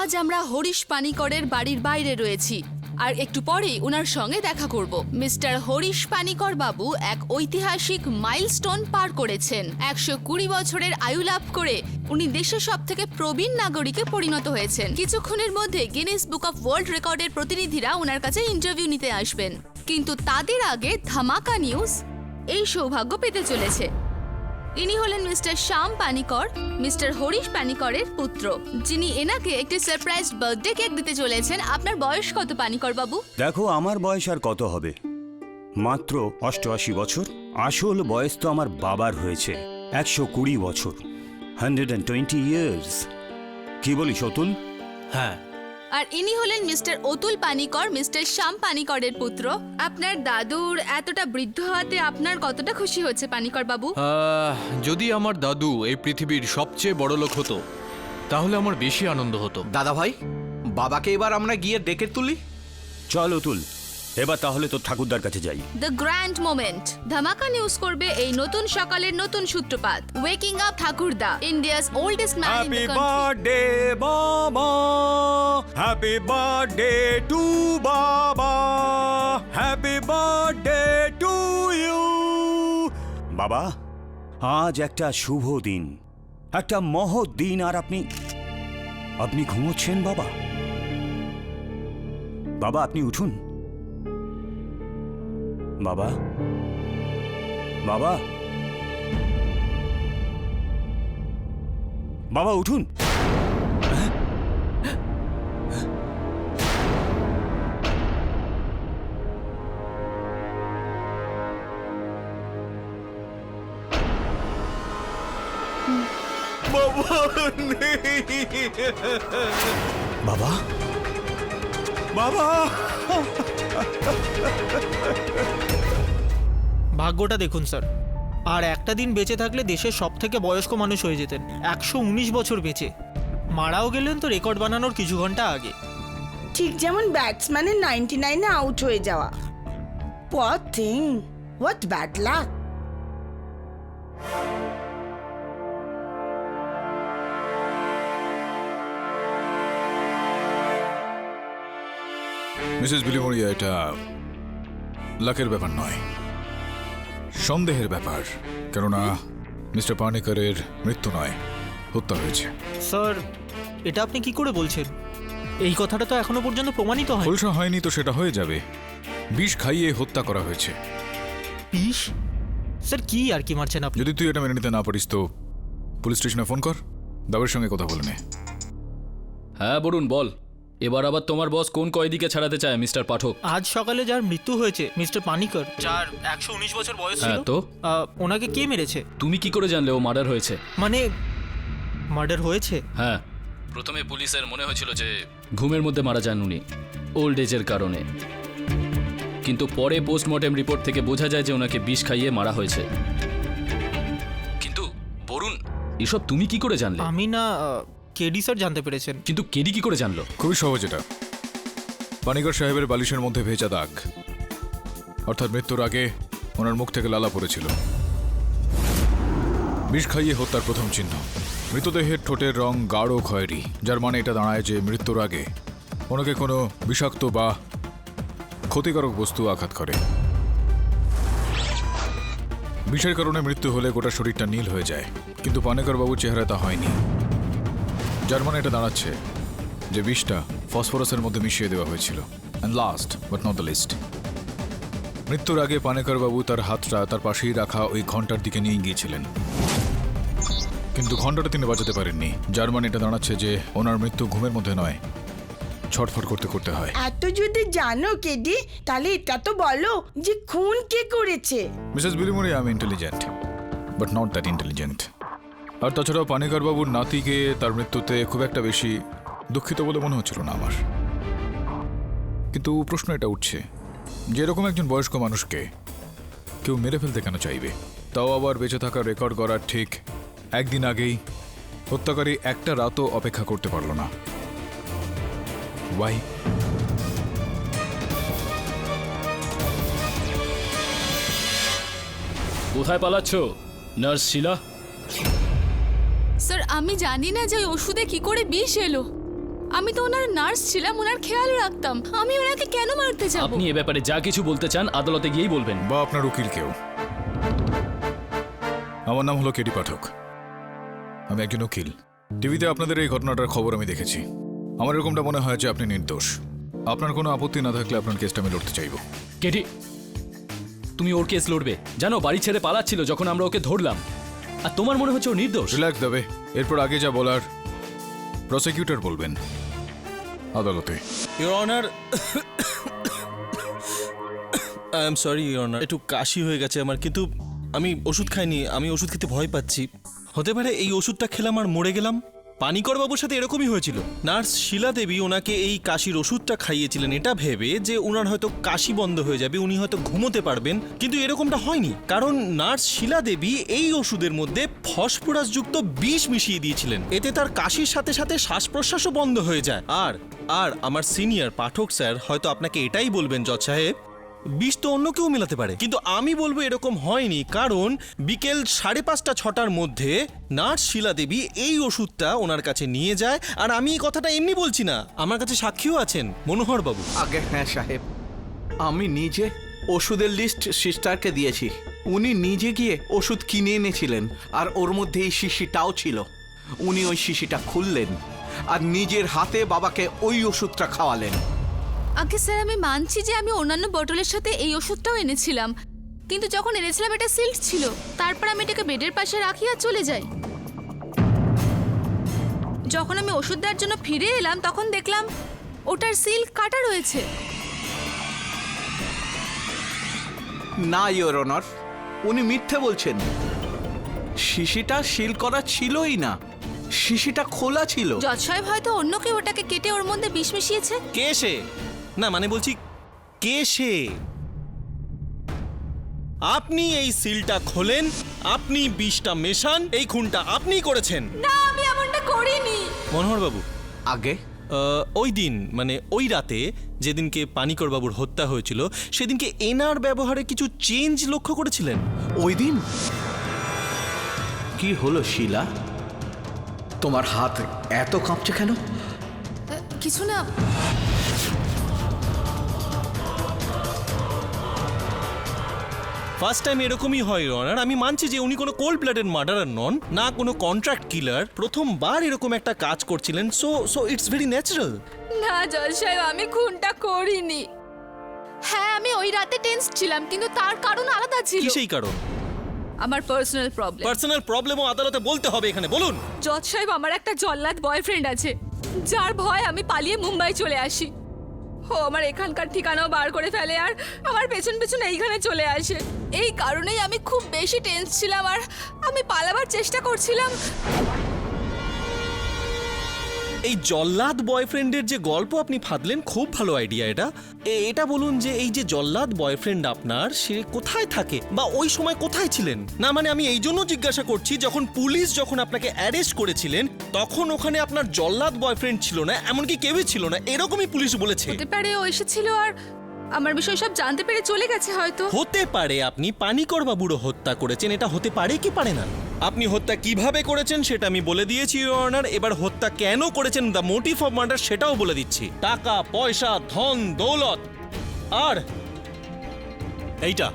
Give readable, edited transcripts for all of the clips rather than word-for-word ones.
আজ আমরা হরিশ পানিকরের বাড়ির বাইরে রয়েছি আর একটু পরেই ওনার সঙ্গে দেখা করব। মিস্টার হরিশ পানিকর বাবু এক ঐতিহাসিক মাইলস্টোন পার করেছেন। 120 বছরের আয়ু লাভ করে উনি দেশের সবথেকে প্রবীণ নাগরিকে পরিণত হয়েছেন। কিছুক্ষণের মধ্যে গিনেস বুক অফ ওয়ার্ল্ড রেকর্ডের প্রতিনিধিরা ওনার কাছে ইন্টারভিউ নিতে আসবেন, কিন্তু তাদের আগে ধামাকা নিউজ এই সৌভাগ্য পেতে চলেছে। ইনি হলেন মিস্টার শ্যাম পানিকর, মিস্টার হরিশ পানিকরের পুত্র, যিনি এনাকে একটি সারপ্রাইজ বার্থডে কেক দিতে চলেছেন। আপনার বয়স কত পানিকর বাবু? দেখো, আমার বয়স আর কত হবে, মাত্র 88 বছর। আসল বয়স তো আমার বাবার হয়েছে 120 বছর, 120 ইয়ার্স। কি বলিস অতুল? হ্যাঁ, আর ইনি হলেন মিস্টার অতুল পানিকর, মিস্টার শ্যাম পানিকরের পুত্র। আপনার দাদুর এতটা বৃদ্ধ হওয়াতে আপনার কতটা খুশি হচ্ছে পানিকর বাবু? যদি আমার দাদু এই পৃথিবীর সবচেয়ে বড় লোক হতো তাহলে আমার বেশি আনন্দ হতো। দাদা ভাই, বাবাকে এবার আমরা গিয়ে ডেকে তুলি। চল অতুল, এবার তাহলে তোর ঠাকুরদার কাছে যাই। দ্য গ্র্যান্ড মোমেন্ট ধামাকা নিউজ করবে এই নতুন সকালের নতুন সূত্রপাত। ওয়েকিং আপ ঠাকুরদা, India's oldest man in the country. Birthday বাবা, হ্যাপি বার্থডে টু বাবা, হ্যাপি বার্থডে টু ইউ। বাবা, আজ একটা শুভ দিন, একটা মহৎ দিন, আর আপনি ঘুমোচ্ছেন বাবা? বাবা আপনি উঠুন। বাবা, বাবা, বাবা উঠুন। বাবা, বাবা, ভাগ্যটা দেখুন স্যার, আর একটা দিন বেঁচে থাকলে দেশের সব থেকে বয়স্ক মানুষ হয়ে যেতেন। 119 বছর বেঁচে মারাও গেলেন তো রেকর্ড বানানোর কিছু ঘন্টা আগে। ঠিক যেমন ব্যাটসম্যানের 99-এ আউট হয়ে যাওয়া। Poor thing, what bad luck. Mrs Bilimoria, এটা লাকের ব্যাপার নয়, সন্দেহের ব্যাপার। কেননা মিস্টার পানিকরের মৃত্যু নয়, হত্যা হয়েছে। স্যার, এটা আপনি কি করে বলছেন? এই কথাটা তো এখনো পর্যন্ত প্রমাণিত হয়। খোলসা হয়নি তো সেটা হয়ে যাবে। বিষ খাইয়ে হত্যা করা হয়েছে। বিষ? স্যার কি আর কি মারছেন আপনি? যদি তুই এটা মেনে নিতে না পারিস তো পুলিশ স্টেশনে ফোন কর, দাবের সঙ্গে কথা বলে নে। হ্যাঁ বরুণ, বল। এবার আবার তোমার বস কোন কয়েদিকে ছাড়াতে চায় মিস্টার পাঠক? আজ সকালে যার মৃত্যু হয়েছে, মিস্টার পানিকর, যার 119 বছর বয়স ছিল, হ্যাঁ তো ওনাকে কে মেরেছে? তুমি কি করে জানলে ও মার্ডার হয়েছে? মানে মার্ডার হয়েছে? হ্যাঁ, প্রথমে পুলিশের মনে হয়েছিল যে ঘুমের মধ্যে মারা যান উনি, ওল্ড এজের কারণে, কিন্তু পরে পোস্টমর্টেম রিপোর্ট থেকে বোঝা যায় যে ওনাকে বিষ খাইয়ে মারা হয়েছে। কিন্তু বরুণ, এসব তুমি কি করে জানলে? আমি না, কেডি স্যার জানতে পেরেছেন। কিন্তু কেডি কি করে জানলো? খুবই সহজ এটা। পানিকর সাহেবের বালিশের মধ্যে ভেজা দাগ, অর্থাৎ মৃত্যুর আগে ওনার মুখ থেকে লালা পড়েছিল। বিষ খাইয়ে হত্যার প্রথম চিহ্ন। মৃতদেহের ঠোঁটের রং গাঢ় খয়েরি, যার মানে এটা দাঁড়ায় যে মৃত্যুর আগে ওনাকে কোনো বিষাক্ত বা ক্ষতিকারক বস্তু আঘাত করে। বিষের কারণে মৃত্যু হলে গোটা শরীরটা নীল হয়ে যায়, কিন্তু পানিকর বাবুর চেহারা তা হয়নি, যার মানে এটা দাঁড়াচ্ছে যে বিষটা ফসফরাসের মধ্যে মিশিয়ে দেওয়া হয়েছিল। And last but not the least, মৃত্যুর আগে পানিকর বাবু তার হাতটা তার পাশেই রাখা ওই ঘন্টার দিকে নিয়ে গিয়েছিলেন, কিন্তু ঘন্টাটা তিনি বাজাতে পারেননি, যার মানে এটা দাঁড়াচ্ছে যে ওনার মৃত্যু ঘুমের মধ্যে নয়, ছটফট করতে করতে হয়। এত যদি জানো কেডি, তাহলে এটা তো বলো যে খুন কে করেছে। মিসেস বিলিমোরি, আমি intelligent but not that intelligent. আর তাছাড়াও পানিকর বাবুর নাতিকে তার মৃত্যুতে খুব একটা বেশি দুঃখিত বলে মনে হচ্ছিল না আমার। কিন্তু প্রশ্ন এটা উঠছে যে এরকম একজন বয়স্ক মানুষকে কেউ মেরে ফেলতে কেন চাইবে, তাও আবার বেঁচে থাকার রেকর্ড করার ঠিক একদিন আগেই হত্যাকারী একটা রাতও অপেক্ষা করতে পারল না। ওয়াই? কোথায় পালাচ্ছ নার্স শিলা? স্যার, আমি জানি না যে ওই ওষুধে কি করে বিষ এলো। আমি তো ওনার নার্স ছিলাম, ওনার খেয়াল রাখতাম। আমি ওনাকে কেন মারতে যাব? আপনি এ ব্যাপারে যা কিছু বলতে চান আদালতে গিয়েই বলবেন। বা আপনার উকিল কেউ। আমার নাম হলো কেটি পাঠক, আমি একজন উকিল। টিভিতে আপনাদের এই ঘটনাটার খবর আমি দেখেছি। আমার এরকমটা মনে হয় যে আপনি নির্দোষ। আপনার কোনো আপত্তি না থাকলে আপনার কেসটা আমি লড়তে চাইব। কেটি, তুমি ওর কেস লড়বে? জানো বাড়ি ছেড়ে পালাচ্ছিল যখন আমরা ওকে ধরলাম, আর তোমার মনে হচ্ছে ও নির্দোষ? রিল্যাক্স দেবে। এরপর আগে যা বলার প্রসিকিউটর বলবেন আদালতে। Your honour, I am sorry your honour, একটু কাশি হয়ে গেছে আমার, কিন্তু আমি ওষুধ খাইনি। আমি ওষুধ খেতে ভয় পাচ্ছি। হতে পারে এই ওষুধটা খেলাম আর মরে গেলাম। পানিকর বাবুর সাথে এরকমই হয়েছিল। নার্স শিলা দেবী ওনাকে এই কাশির ওষুধটা খাইয়েছিলেন এটা ভেবে যে ওনার হয়তো কাশি বন্ধ হয়ে যাবে, উনি হয়তো ঘুমোতে পারবেন, কিন্তু এরকমটা হয়নি। কারণ নার্স শিলা দেবী এই ওষুধের মধ্যে ফসফরাসযুক্ত বিষ মিশিয়ে দিয়েছিলেন। এতে তার কাশির সাথে সাথে শ্বাস প্রশ্বাসও বন্ধ হয়ে যায়। আর আমার সিনিয়র পাঠক স্যার হয়তো আপনাকে এটাই বলবেন জজ সাহেব, বিষ তো অন্য কেউ মেলাতে পারে, কিন্তু আমি বলবো এরকম হয়নি। কারণ বিকেল 5:30-6টার মধ্যে নার্স শিলা দেবী এই ওষুধটা ওনার কাছে নিয়ে যায়। আর আমি এই কথাটা এমনি বলছি না, আমার কাছে সাক্ষীও আছেন মনোহর বাবু। আগে হ্যাঁ সাহেব, আমি নিজে ওষুধের লিস্ট সিস্টারকে দিয়েছি। উনি নিজে গিয়ে ওষুধ কিনে এনেছিলেন, আর ওর মধ্যে এই শিশিটাও ছিল। উনি ওই শিশিটা খুললেন আর নিজের হাতে বাবাকে ওই ওষুধটা খাওয়ালেন। আগে স্যার, আমি মানছি যে আমি অন্যান্য বটলের সাথে এই ওষুধটাও এনেছিলাম, কিন্তু যখন এনেছিলাম এটা সিল্ড ছিল। তারপর আমি এটাকে বেডের পাশে রাখি আর চলে যাই। যখন আমি ওষুধ দেওয়ার জন্য ফিরে এলাম তখন দেখলাম ওটার সিল কাটা রয়েছে। না ইওর অনার, উনি মিথ্যে বলছেন। শিশিটা সিল করা ছিলই না, শিশিটা খোলা ছিল। জজ সাহেব হয়তো অন্য কেউ ওটাকে কেটে ওর মধ্যে বিষ মিশিয়েছে। কে সে? না মানে বলছি কে সে? আপনি এই সিলটা খোলেন, আপনি বিষটা মেশান, এই খুনটা আপনিই করেছেন। না, আমি এমনটা করিনি। মনোহর বাবু, আগে ওই দিন মানে ওই রাতে যেদিনকে পানিকর বাবুর হত্যা হয়েছিল সেদিনকে এনার ব্যবহারে কিছু চেঞ্জ লক্ষ্য করেছিলেন? ওই দিন কি হলো শিলা? তোমার হাত এত কাঁপছে কেন? কিছু না। ফার্স্ট টাইম এরকমই হয় অনার। আমি মানছি যে উনি কোনো কোল্ড ব্লাডেড মার্ডারার নন, না কোনো কন্ট্রাক্ট কিলার। প্রথমবার এরকম একটা কাজ করছিলেন, সো ইটস ভেরি ন্যাচারাল। না জজ সাহেব, আমি খুনটা করিনি। হ্যাঁ, আমি ওই রাতে টেন্স ছিলাম, কিন্তু তার কারণ আলাদা ছিল। কি সেই কারণ? আমার পার্সোনাল প্রবলেম। পার্সোনাল প্রবলেমও আদালতে বলতে হবে এখানে, বলুন। জজ সাহেব, আমার একটা জল্লাদ বয়ফ্রেন্ড আছে, যার ভয় আমি পালিয়ে মুম্বাই চলে আসি। ও আমার এখানকার ঠিকানাও বার করে ফেলে আর আমার পেছন পেছন এইখানে চলে আসে। এই কারণেই আমি খুব বেশি টেন্স ছিলাম আর আমি পালাবার চেষ্টা করছিলাম। এই জল্লাদ বয়ফ্রেন্ডের যে গল্প আপনি ফাঁদলেন, খুব ভালো আইডিয়া এটা। এটা বলুন যে এই যে জল্লাদ বয়ফ্রেন্ড আপনার, সে কোথায় থাকে বা ওই সময় কোথায় ছিলেন? না মানে আমি এই জন্য জিজ্ঞাসা করছি, পুলিশ যখন আপনাকে অ্যারেস্ট করেছিলেন তখন ওখানে আপনার জল্লাদ বয়ফ্রেন্ড ছিল না, এমনকি কেউই ছিল না, এরকমই পুলিশ বলেছে। হতে পারে ও এসেছিল আর আমার বিষয় সব জানতে পেরে চলে গেছে হয়তো। হতে পারে আপনি পানিকর বাবুরও হত্যা করেছেন, এটা হতে পারে কি পারে না? আপনি হত্যা কিভাবে করেছেন সেটা আমি বলে দিয়েছি ইওর অনার। এবার হত্যা কেন করেছেন, দ্য মোটিভ অফ মার্ডার, সেটাও বলে দিচ্ছি। টাকা পয়সা, ধন দৌলত, আর এইটা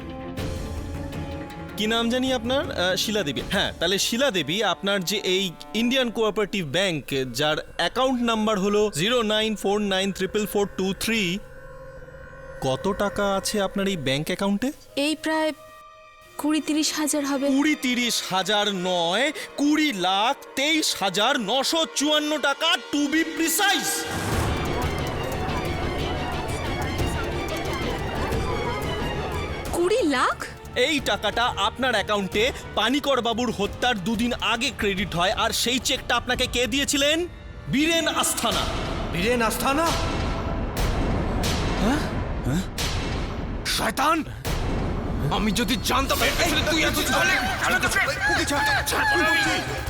কি নাম জানি আপনার? শিলা দেবী। হ্যাঁ, তাহলে শিলা দেবী আপনার যে এই ইন্ডিয়ান কোঅপারেটিভ ব্যাংক, যার অ্যাকাউন্ট নাম্বার হলো 094944423, কত টাকা আছে আপনার এই ব্যাংক অ্যাকাউন্টে? এই প্রায় 20-30 হাজার হবে। 20-30 হাজার নয়, 20,23,954 টাকা, টু বি প্রিসাইজ। 20 লাখ? এই টাকাটা আপনার অ্যাকাউন্টে পানিকর বাবুর হত্যার 2 দিন আগে ক্রেডিট হয়। আর সেই চেকটা আপনাকে কে দিয়েছিলেন? বীরেন আস্থানা। বীরেন আস্থানা? শয়তান! আমি যদি জানতাম তুই এত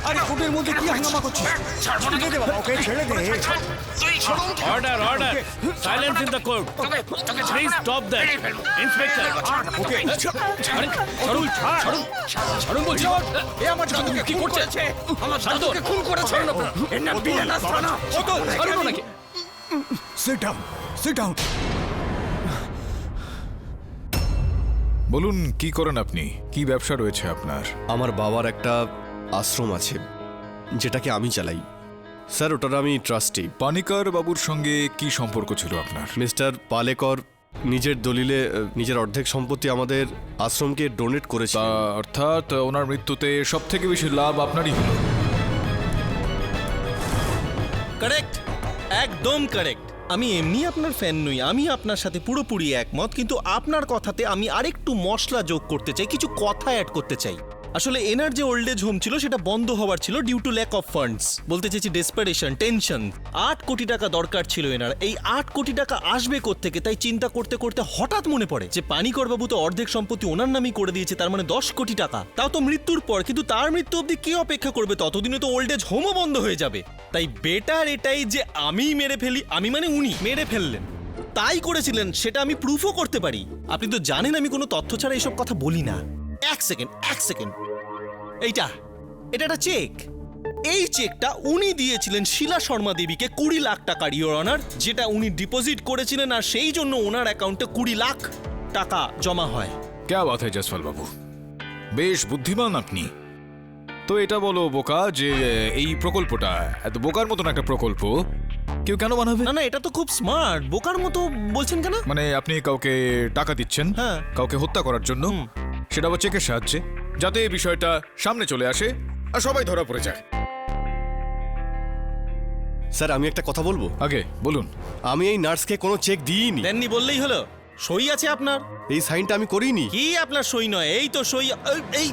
আরে কোর্টের মধ্যে কি হাঙ্গামা করছিস? ছেড়ে দে বাবা, ওকে ছেড়ে দে। Order, order. Silence in the court. Please stop that. Inspector. ওকে ছাড়ুন ছাড়ুন ছাড়ুন বলছি। এ আমার দাদুকে কি করছে? আমার দাদুকে খুন করেছে। এর নাম বিলেন আস্তানা। ছাড়ুন ওনাকে। Sit down, sit down. বলুন কি করেন আপনি, কি ব্যবসা রয়েছে আপনার? আমার বাবার একটা আশ্রম আছে যেটাকে আমি চালাই স্যার, ওটার আমি ট্রাস্টি। পানিকর বাবুর সঙ্গে কি সম্পর্ক ছিল আপনার? মিস্টার পালেকর নিজের দলিলে নিজের অর্ধেক সম্পত্তি আমাদের আশ্রমকে ডোনেট করেছে। তা অর্থাৎ ওনার মৃত্যুতে সব থেকে বেশি লাভ আপনারই হলো। কারেক্ট, একদম কারেক্ট। আমি এমনি আপনার ফ্যান নই, আমি আপনার সাথে পুরোপুরি একমত, কিন্তু আপনার কথাতে আমি আরেকটু মশলা যোগ করতে চাই, কিছু কথা অ্যাড করতে চাই। আসলে এনার যে ওল্ড এজ হোম ছিল সেটা বন্ধ হওয়ার ছিল due to lack of funds, বলতে চাইছি ডেসপারেশন, টেনশন। 8 কোটি টাকা দরকার ছিল এনার। এই 8 কোটি টাকা আসবে কোত্থেকে তাই চিন্তা করতে করতে হঠাৎ মনে পড়ে যে পানিকর বাবু তো অর্ধেক সম্পত্তি ওনার নামই করে দিয়েছে, তার মানে 10 কোটি টাকা, তাও তো মৃত্যুর পর। কিন্তু তার মৃত্যু অবধি কে অপেক্ষা করবে? ততদিনে তো ওল্ড এজ হোমও বন্ধ হয়ে যাবে। তাই বেটার এটাই যে আমিই মেরে ফেলি, আমি মানে উনি মেরে ফেললেন, তাই করেছিলেন, সেটা আমি প্রুফও করতে পারি। আপনি তো জানেন আমি কোনো তথ্য ছাড়া এসব কথা বলি না। এক সেকেন্ড, এটা একটা চেক। এই চেকটা উনি দিয়েছিলেন শিলা শর্মা দেবীকে 20 লাখ টাকার, ইওর অনার, যেটা উনি ডিপোজিট করেছিলেন, আর সেই জন্য ওনার অ্যাকাউন্টে 20 লাখ টাকা জমা হয়। ক্যা বাত হয় জসপাল বাবু, বেশ বুদ্ধিমান আপনি। তো এটা বলো বোকা যে এই প্রকল্পটা, এত বোকার মতন একটা প্রকল্প কেউ কেন বানাবে? না, এটা তো খুব স্মার্ট। বোকার মতো বলছেন কেন? মানে আপনি কাউকে টাকা দিচ্ছেন, হ্যাঁ, কাউকে হত্যা করার জন্য, সেটা আবার চেকের সাহায্যে, যাতে এই বিষয়টা সামনে চলে আসে আর সবাই ধরা পড়ে যায়। স্যার আমি একটা কথা বলবো। আগে বলুন। আমি এই নার্সকে কোনো চেক দিইনি। দেননি বললেই হলো। সই আছে আপনার? এই সাইনটা আমি করিনি। কি আপনার সই নয়? এই তো সই। এই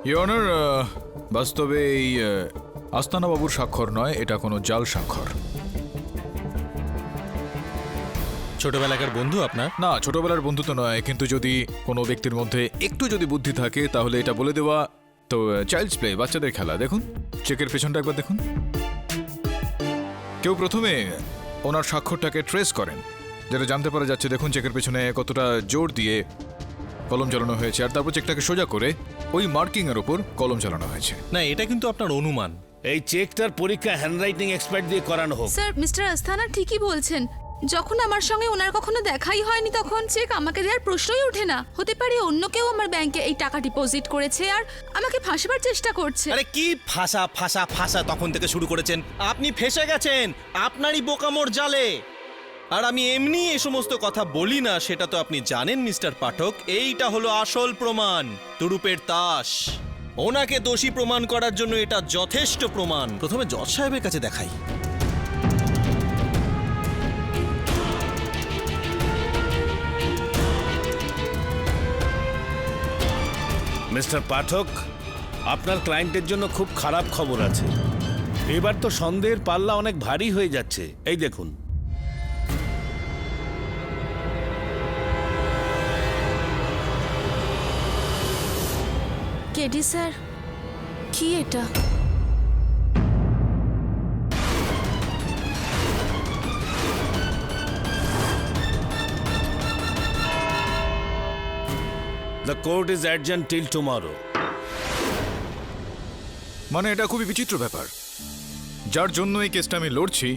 ইওর অনার, বাস্তবে এই আস্তানা বাবুর স্বাক্ষর নয়, এটা কোনো জাল স্বাক্ষর। ছোটবেলাকার বন্ধু আপনার? না, ছোটবেলার বন্ধু তো নয়, কিন্তু যদি কোনো ব্যক্তির মধ্যে একটু যদি বুদ্ধি থাকে তাহলে এটা বলে দেওয়া তো চাইল্ডস প্লে, বাচ্চাদের খেলা। দেখুন চেকের পেছনটা একবার দেখুন। কেউ প্রথমে ওনার স্বাক্ষরটাকে ট্রেস করেন, যেটা জানতে পারা যাচ্ছে। দেখুন চেকের পেছনে কতটা জোর দিয়ে কলম চালানো হয়েছে, আর তারপর চেকটাকে সোজা করে ওই মার্কিং এর উপর কলম চালানো হয়েছে। না, এটা কিন্তু আপনার অনুমান। এই চেকটার পরীক্ষা হ্যান্ডরাইটিং এক্সপার্ট দিয়ে করানো হোক। স্যার, মিস্টার আস্তানা ঠিকই বলছেন। যখন আমার সঙ্গে ওনার কখনো দেখাই হয়নি তখন চেক আমাকে দেওয়ার প্রশ্নই ওঠে না। হতে পারে অন্য কেউ আমার ব্যাংকে এই টাকা ডিপোজিট করেছে আর আমাকে ফাঁসাবার চেষ্টা করছে। আরে কি ফাঁসা তখন থেকে শুরু করেছেন? আপনি ফেঁসে গেছেন আপনারই বোকামোর জালে। আর আমি এমনি এই সমস্ত কথা বলি না, সেটা তো আপনি জানেন মিস্টার পাঠক। এইটা হলো আসল প্রমাণ, তুরুপের তাস। ওনাকে দোষী প্রমাণ করার জন্য এটা যথেষ্ট প্রমাণ। প্রথমে জজ সাহেবের কাছে দেখাই। মিস্টার পাঠক, আপনার ক্লায়েন্টের জন্য খুব খারাপ খবর আছে। এবার তো সন্দেহের পাল্লা অনেক ভারী হয়ে যাচ্ছে। এই দেখুন, কেডি স্যার, কি এটা? The court is adjourned till tomorrow. মানে এটা খুবই বিচিত্র ব্যাপার। যার জন্য এই কেসটা আমি লড়ছি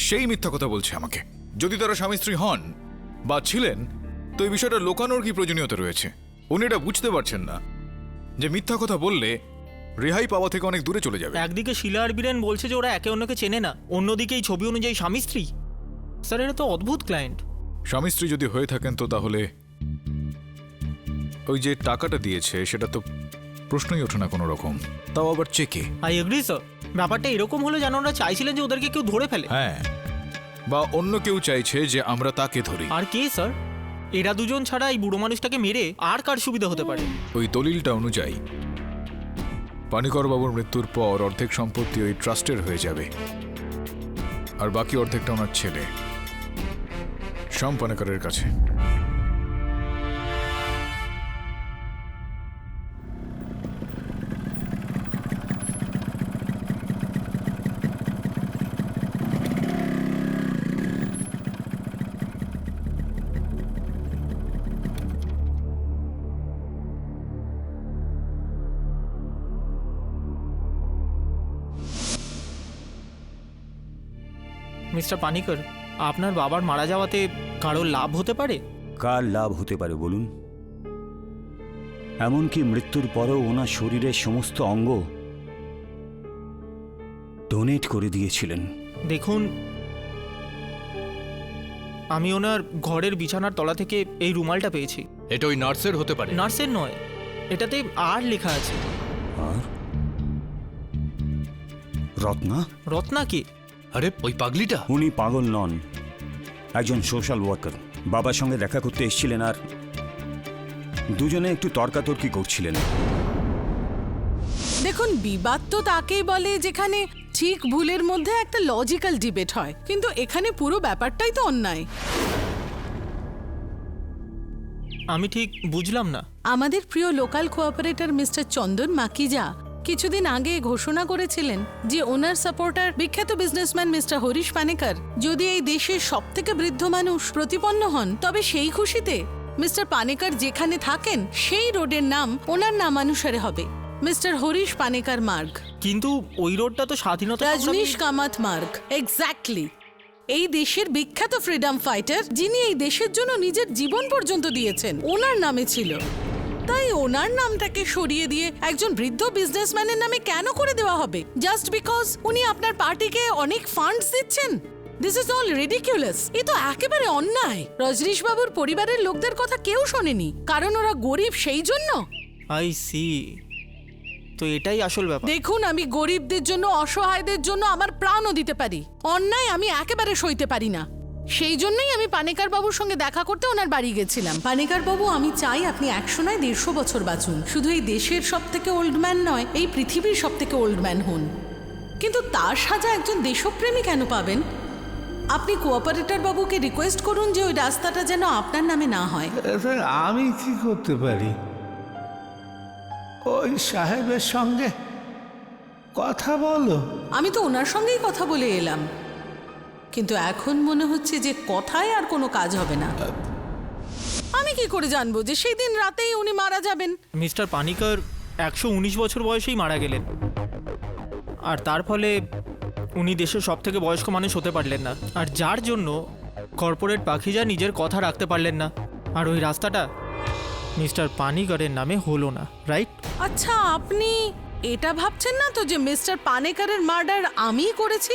সেই মিথ্যা কথা বলছে আমাকে। যদি তারা স্বামী স্ত্রী হন বা ছিলেন, তো এই বিষয়টা লোকানোর কি প্রয়োজনীয়তা রয়েছে? উনি এটা বুঝতে পারছেন না যে মিথ্যা কথা বললে রেহাই পাওয়া থেকে অনেক দূরে চলে যাবে। একদিকে শিলা আর বীরেন বলছে যে ওরা একে অন্যকে চেনে না, অন্যদিকে এই ছবি অনুযায়ী স্বামী স্ত্রী। স্যার, এটা তো অদ্ভুত ক্লায়েন্ট। স্বামী স্ত্রী যদি হয়ে থাকেন তো তাহলে ওই যে টাকাটা দিয়েছে সেটা তো প্রশ্নই ওঠে না কোনো রকম, তাও আবার চেকে। I agree sir. ব্যাপারটা এরকম হলো যেন ওরা চাইছিলেন যে ওদেরকে কেউ ধরে ফেলে। হ্যাঁ, বা অন্য কেউ চাইছে যে আমরা তাকে ধরি। আর কে স্যার? এরা দুজন ছাড়া এই বুড়ো মানুষটাকে মেরে আর কার সুবিধা হতে পারে? ওই দলিলটা অনুযায়ী পানিকর বাবুর মৃত্যুর পর অর্ধেক সম্পত্তি ওই ট্রাস্টের হয়ে যাবে, আর বাকি অর্ধেকটা ওনার ছেলে শ্যাম পানেকরের কাছে। মিস্টার পানিকর, আপনার বাবার মারা যাওয়াতে কারো লাভ হতে পারে? কার লাভ হতে পারে বলুন? এমনকি মৃত্যুর পরেও ওনার শরীরের সমস্ত অঙ্গ ডোনেট করে দিয়েছিলেন। দেখুন, আমি ওনার ঘরের বিছানার তলা থেকে এই রুমালটা পেয়েছি। এটা ওই নার্সের হতে পারে। নার্সের নয়, এটাতে আর লেখা আছে। আর রত্না? রত্না কি? আরে ওই পাগলিটা। উনি পাগল নন, একজন সোশ্যাল ওয়ার্কার। বাবার সঙ্গে দেখা করতে এসেছিলেন আর দুজনে একটু তর্কাতর্কি করছিলেন। দেখুন, বিবাদ তো তাকেই বলে যেখানে ঠিক ভুলের মধ্যে একটা লজিক্যাল ডিবেট হয়, কিন্তু এখানে পুরো ব্যাপারটাই তো অন্যায়। আমি ঠিক বুঝলাম না। আমাদের প্রিয় লোকাল কোঅপারেটর মিস্টার চন্দন মাকিজা কিছুদিন আগে ঘোষণা করেছিলেন যে ওনার সাপোর্টার বিখ্যাত বিজনেসম্যান মিস্টার হরিশ পানেকর যদি এই দেশের সবথেকে বৃদ্ধ মানুষ প্রতিপন্ন হন, তবে সেই খুশিতে মিস্টার পানেকর যেখানে থাকেন সেই রোডের নাম ওনার নামানুসারে হবে, মিস্টার হরিশ পানেকর মার্গ। কিন্তু ওই রোডটা তো স্বাধীনতা রজনীশ কামাত মার্গ। এক্স্যাক্টলি। এই দেশের বিখ্যাত ফ্রিডম ফাইটার, যিনি এই দেশের জন্য নিজের জীবন পর্যন্ত দিয়েছেন, ওনার নামে ছিল। তাই ওনার নামটাকে সরিয়ে দিয়ে একজন বৃদ্ধ বিজনেসম্যানের নামে কেন করে দেওয়া হবে, জাস্ট বিকজ উনি আপনার পার্টিকে অনেক ফান্ডস দিচ্ছেন? This is all ridiculous. এ তো একেবারে অন্যায়। রজনীশ বাবুর পরিবারের লোকদের কথা কেউ শোনেনি, কারণ ওরা গরিব সেই জন্য। I see. তো এটাই আসল ব্যাপার। দেখুন, আমি গরিবদের জন্য, অসহায়দের জন্য আমার প্রাণও দিতে পারি। অন্যায় আমি একেবারে সইতে পারি না। সেই জন্যই আমি পানেকার বাবুর সঙ্গে দেখা করতে ওনার বাড়ি গেছিলাম। পানেকার বাবু, আমি চাই আপনি 100 নয় 150 বছর বাঁচুন। শুধু এই দেশের সব থেকে ওল্ড ম্যান নয়, এই পৃথিবীর সব থেকে ওল্ড ম্যান হন। কিন্তু তার সাজা একজন দেশপ্রেমী কেন পাবেন? আপনি কোঅপারেটর বাবুকে রিকোয়েস্ট করুন যে ওই রাস্তাটা যেন আপনার নামে না হয়। আমি কি করতে পারি? ওই সাহেবের সঙ্গে কথা বলো। আমি তো ওনার সঙ্গেই কথা বলে এলাম, কিন্তু এখন মনে হচ্ছে যে কথায় আর কোনো কাজ হবে না। আমি কি করে জানবো যে সেই দিন রাতেই উনি মারা যাবেন? মিস্টার পানিকর 119 বছর বয়সেই মারা গেলেন, আর তার ফলে উনি দেশের সব থেকে বয়স্ক মানুষ হতে পারলেন না, আর যার জন্য কর্পোরেট পাখিজা নিজের কথা রাখতে পারলেন না, আর ওই রাস্তাটা মিস্টার পানিকরের নামে হলো না, রাইট? আচ্ছা, আপনি এটা ভাবছেন না তো যে মিস্টার পানেকারের মার্ডার আমিই করেছি,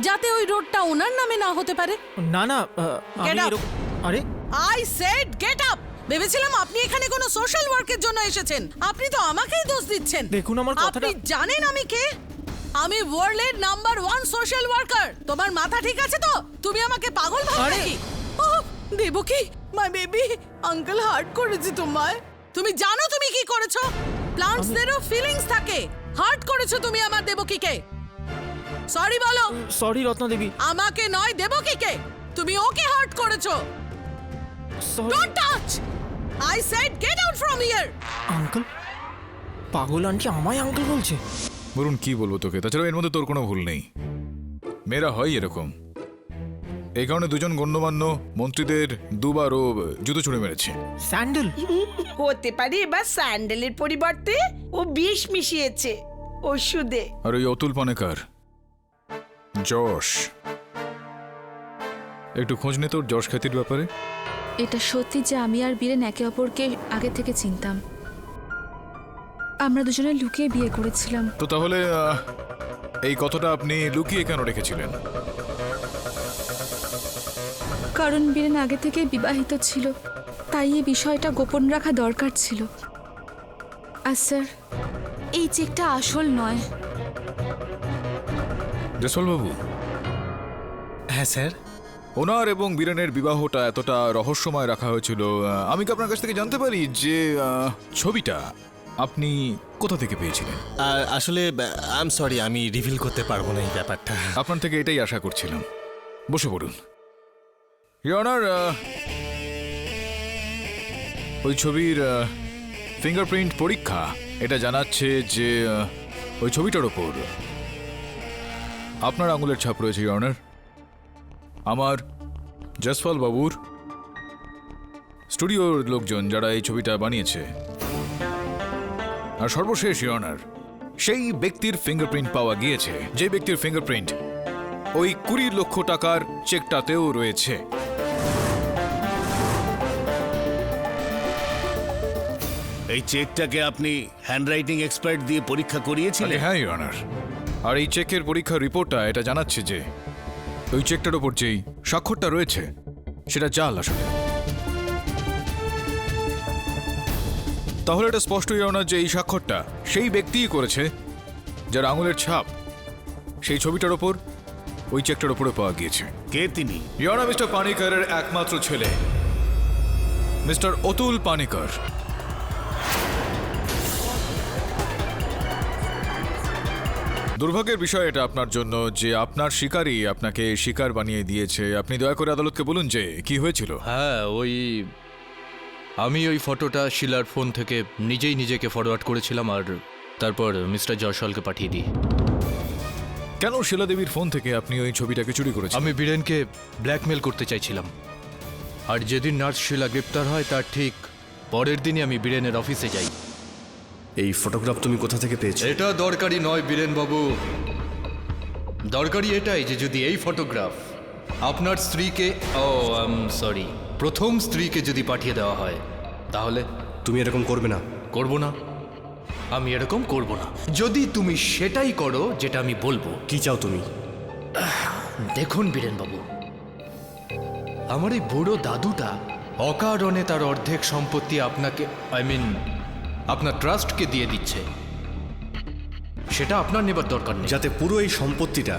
যাতে ওই রোডটা ওনার নামে না হতে পারে? না না, আমি Get up! এরকম। আরে আই সেড গেট আপ! ভেবেছিলাম আপনি এখানে কোনো সোশ্যাল ওয়ার্কের জন্য এসেছেন। আপনি তো আমাকেই দোষ দিচ্ছেন। দেখুন আমার কথাটা। আপনি জানেন আমি কে? আমি ওয়ার্ল্ডের নাম্বার 1 সোশ্যাল ওয়ার্কার। তোমার মাথা ঠিক আছে তো? তুমি আমাকে পাগল ভাবো নাকি? Oh, Devaki, my baby, uncle hurt করেছে তোমায়। তুমি জানো তুমি কি করেছো? প্লান্টসদেরও ফিলিংস থাকে। হার্ট করেছো তুমি আমার দেবকীকে। সরি বলো। সরি রত্না দেবী। আমাকে নয়, দেবকীকে। তুমি ওকে হার্ট করেছো। Don't touch! I said get out from here. Uncle, পাগল আন্টি আমায় আঙ্কেল বলছে। বলুন কি বলবো তোকে, তাছাড়া এর মধ্যে তোর কোনো ভুল নেই। মেয়েরা হয় এরকম। এই কারণে দুজন গণ্যমান্য মন্ত্রীদের দুবারও জুতো ছুঁড়ে মেরেছে। স্যান্ডেল? হতে পারে এবার স্যান্ডেলের পরিবর্তে ও বিষ মিশিয়েছে ওষুধে। আর ওই অতুল পানেকার, যশ, একটু খোঁজ নে তোর যশ খ্যাতির ব্যাপারে। এটা সত্যি যে আমি আর বীরেন একে অপরকে আগে থেকে চিনতাম। আমরা দুজনে লুকিয়ে বিয়ে করেছিলাম। তো তাহলে এই কথাটা আপনি লুকিয়ে কেন রেখেছিলেন? কারণ বীরেন আগে থেকে বিবাহিত ছিল, তাই এই বিষয়টা গোপন রাখা দরকার ছিল। আর স্যার, এই চেকটা আসল নয়। জয়সওয়াল বাবু। হ্যাঁ স্যার। ওনার এবং বীরেনের বিবাহটা এতটা রহস্যময় রাখা হয়েছিল, আমি কি আপনার কাছ থেকে জানতে পারি যে ছবিটা আপনি কোথা থেকে পেয়েছিলেন? আসলে আই এম সরি, আমি রিভিল করতে পারবো না এই ব্যাপারটা। আপনার থেকে এটাই আশা করছিলাম। বসে পড়ুন। ইওর অনার, ওই ছবির ফিঙ্গারপ্রিন্ট পরীক্ষা এটা জানাচ্ছে যে ওই ছবিটার ওপর আপনার আঙুলের ছাপ রয়েছে ইওর অনার। আমার জয়সওয়াল বাবুর স্টুডিওর লোকজন যারা এই ছবিটা বানিয়েছে, আর সর্বশেষ ইওর অনার সেই ব্যক্তির ফিঙ্গারপ্রিন্ট পাওয়া গিয়েছে যে ব্যক্তির ফিঙ্গারপ্রিন্ট ওই 20 লক্ষ টাকার চেকটাতেও রয়েছে। এই চেকটাকে আপনি হ্যান্ডরাইটিং এক্সপার্ট দিয়ে পরীক্ষা করিয়েছিলেন? হ্যাঁ ইওর অনার। আর এই চেকের পরীক্ষার রিপোর্টটা এটা জানাচ্ছে যে ওই চেকটার ওপর যেই স্বাক্ষরটা রয়েছে সেটা জাল আসলে। তাহলে এটা স্পষ্ট ইওর অনার যে এই স্বাক্ষরটা সেই ব্যক্তিই করেছে যার আঙুলের ছাপ সেই ছবিটার ওপর ওই চেকটার ওপরে পাওয়া গিয়েছে। কে তিনি? ইওর অনার, মিস্টার পানিকরের একমাত্র ছেলে মিস্টার অতুল পানিকর। দুর্ভাগ্যের বিষয় এটা আপনার জন্য যে আপনার শিকারই আপনাকে শিকার বানিয়ে দিয়েছে। আপনি দয়া করে আদালতকে বলুন যে কি হয়েছিল। হ্যাঁ, আমি ওই ফটোটা শিলার ফোন থেকে নিজেই নিজেকে ফরওয়ার্ড করেছিলাম আর তারপর মিস্টার জয়সওয়ালকে পাঠিয়ে দিই। কেন শিলা দেবীর ফোন থেকে আপনি ওই ছবিটাকে চুরি করেছেন? আমি বীরেনকে ব্ল্যাকমেল করতে চাইছিলাম। আর যেদিন নার্স শিলা গ্রেপ্তার হয় তার ঠিক পরের দিনই আমি বীরেনের অফিসে যাই। এই ফটোগ্রাফ তুমি কোথা থেকে পেয়েছো? এটা দরকারি নয় বীরেন বাবু, দরকারি এটাই যে যদি এই ফটোগ্রাফ আপনার স্ত্রীকে সরি প্রথম স্ত্রীকে যদি পাঠিয়ে দেওয়া হয় তাহলে তুমি এরকম করবে না। করব না, আমি এরকম করব না যদি তুমি সেটাই করো যেটা আমি বলবো। কি চাও তুমি? দেখুন বীরেন বাবু, আমার এই বুড়ো দাদুটা অকারণে তার অর্ধেক সম্পত্তি আপনাকে আপনার ট্রাস্টকে দিয়ে দিচ্ছে, সেটা আপনার নেবার দরকার নেই। যাতে পুরো এই সম্পত্তিটা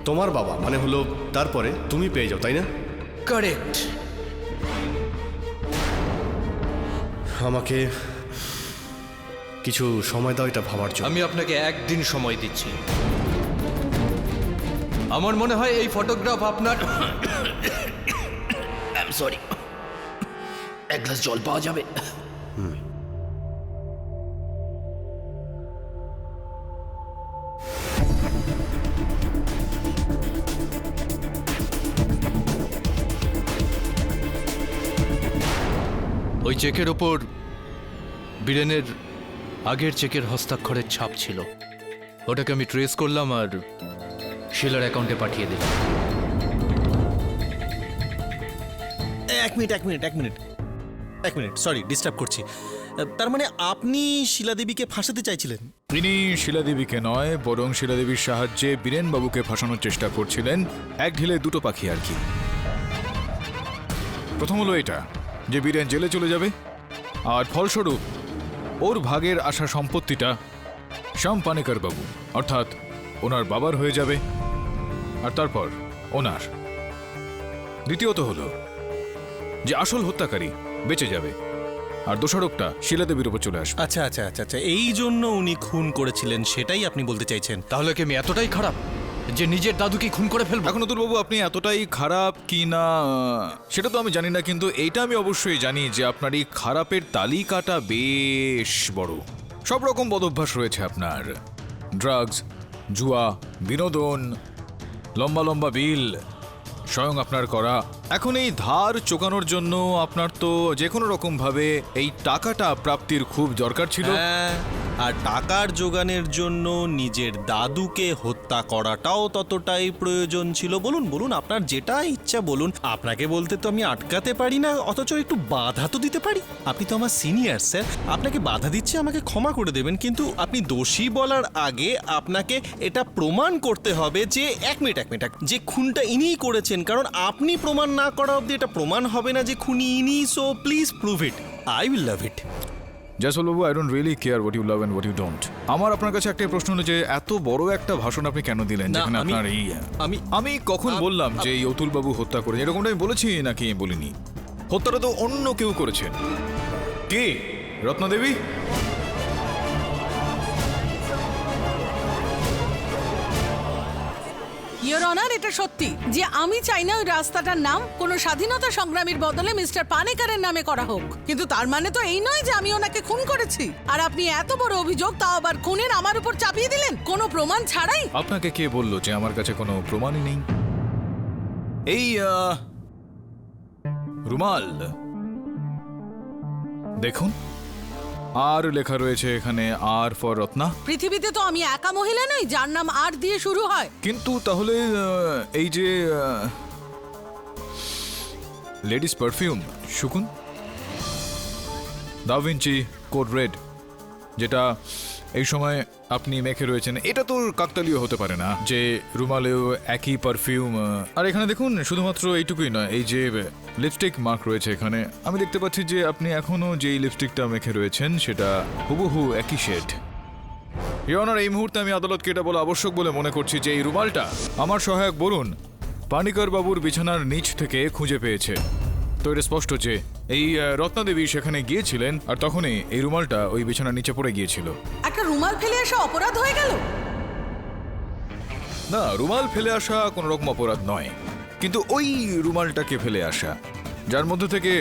তোমার বাবা মানে হলো তারপরে তুমি পেয়ে যাও, তাই না? কারেক্ট। আমাকে কিছু সময় দাও এটা ভাবার জন্য। আমি আপনাকে একদিন সময় দিচ্ছি। আমার মনে হয় এই ফটোগ্রাফ আপনার সরি এক গ্লাস জল পাওয়া যাবে? ওই চেকের ওপর বীরেনের আগের চেকের হস্তাক্ষরের ছাপ ছিল। ওটাকে আমি ট্রেস করলাম আর শিলার অ্যাকাউন্টে পাঠিয়ে দিলাম। এক মিনিট সরি ডিস্টার্ব করছি। তার মানে আপনি শিলা দেবীকে ফাঁসাতে চাইছিলেন? তিনি শিলা দেবীকে নয় বরং শিলা দেবীর সাহায্যে বীরেন বাবুকে ফাঁসানোর চেষ্টা করছিলেন। এক ঢিলে দুটো পাখি আর কি। প্রথম হলো এটা যে বীরেন জেলে চলে যাবে আর ফলস্বরূপ ওর ভাগের আসা সম্পত্তিটা শ্যাম পানিকর বাবু অর্থাৎ ওনার বাবার হয়ে যাবে আর তারপর ওনার। দ্বিতীয়ত হলো যে আসল হত্যাকারী বেঁচে যাবে আর দোষারোপটা শিলা দেবীর উপর চলে আসবে। আচ্ছা এই জন্য উনি খুন করেছিলেন সেটাই আপনি বলতে চাইছেন? তাহলে কি আমি এতটাই খারাপ যে নিজের দাদুকে খুন করে ফেলবো? এখন অতুল বাবু আপনি এতটাই খারাপ কি না সেটা তো আমি জানি না, কিন্তু এইটা আমি অবশ্যই জানি যে আপনার এই খারাপের তালিকাটা বেশ বড়। সব রকম বদভ্যাস রয়েছে আপনার, ড্রাগস, জুয়া, বিনোদন, লম্বা লম্বা বিল স্বয়ং আপনার করা। এখন এই ধার চোকানোর জন্য আপনার তো যে কোনো রকম ভাবে এই টাকাটা প্রাপ্তির খুব দরকার ছিল। আর টাকার জোগানের জন্য নিজের দাদুকে হত্যা করাটাও ততটাই প্রয়োজন ছিল। বলুন আপনার যেটা ইচ্ছা বলুন, আপনাকে বলতে তো আমি আটকাতে পারি না, অথচ একটু বাধা তো দিতে পারি। আপনি তো আমার সিনিয়র স্যার, আপনাকে বাধা দিচ্ছে, আমাকে ক্ষমা করে দেবেন, কিন্তু আপনি দোষী বলার আগে আপনাকে এটা প্রমাণ করতে হবে যে এক মিনিট যে খুনটা ইনিই করেছেন, কারণ আপনি প্রমাণ না করা অবধি এটা প্রমাণ হবে না যে খুনি ইনি। So please prove it, I will love it. Jaiswal babu, I don't really care what you love and what you don't. আমার আপনার কাছে একটা প্রশ্ন হলো যে এত বড় একটা ভাষণ আপনি কেন দিলেন যেখানে আপনার এই আমি কখন বললাম যে এই অতুল বাবু হত্যা করেছে? এরকমটা আমি বলেছি নাকি বলিনি? হত্যাটা তো অন্য কেউ করেছেন। কে? রত্নাদেবী? ইওর অনার, এটা সত্যি যে আমি চাই না ওই রাস্তাটার নাম কোনো স্বাধীনতা সংগ্রামীর বদলে মিস্টার পানিকরের নামে করা হোক, কিন্তু তার মানে তো এই নয় যে আমি ওনাকে খুন করেছি। আর আপনি এত বড় অভিযোগ, তাও আবার খুনের আমার উপর চাপিয়ে দিলেন কোনো প্রমাণ ছাড়াই। আপনাকে কে বললো যে আমার কাছে কোনো প্রমাণই নেই? এই রুমাল দেখুন, আর লেখা রয়েছে এখানে আর ফর রত্না। পৃথিবীতে তো আমি একা মহিলা নই যার নাম আর দিয়ে শুরু হয়। কিন্তু তাহলে এই যে লেডিস পারফিউম শুকুন, দা ভিঞ্চি কোড রেড, যেটা এই সময় আপনি মেখে রয়েছেন, এটা তো কাকতালীয় হতে পারে না যে রুমালেও একই পারফিউম। আর এখানে দেখুন শুধুমাত্র এইটুকুই নয়, এই যে লিপস্টিক মার্ক রয়েছে এখানে, আমি দেখতে পাচ্ছি যে আপনি এখনো যেই লিপস্টিকটা মেখে রয়েছেন সেটা হুবহু একই শেড। ইওর অনার, এই মুহূর্তে আমি আদালতকে এটা বলা আবশ্যক বলে মনে করছি যে এই রুমালটা আমার সহায়ক বলুন পানিকর বাবুর বিছানার নিচ থেকে খুঁজে পেয়েছে। তো এটা স্পষ্ট যে এই রত্নাদেবী সেখানে গিয়েছিলেন আর তখনই এই রুমালটা ওই বিছানার নিচে পড়ে গিয়েছিল। একটা রুমাল ফেলে আসা অপরাধ হয়ে গেল? না, রুমাল ফেলে আসা কোনো রকম অপরাধ নয়, কিন্তু ওই রুমালটাকে ফেলে আসা, যার মধ্যে থেকে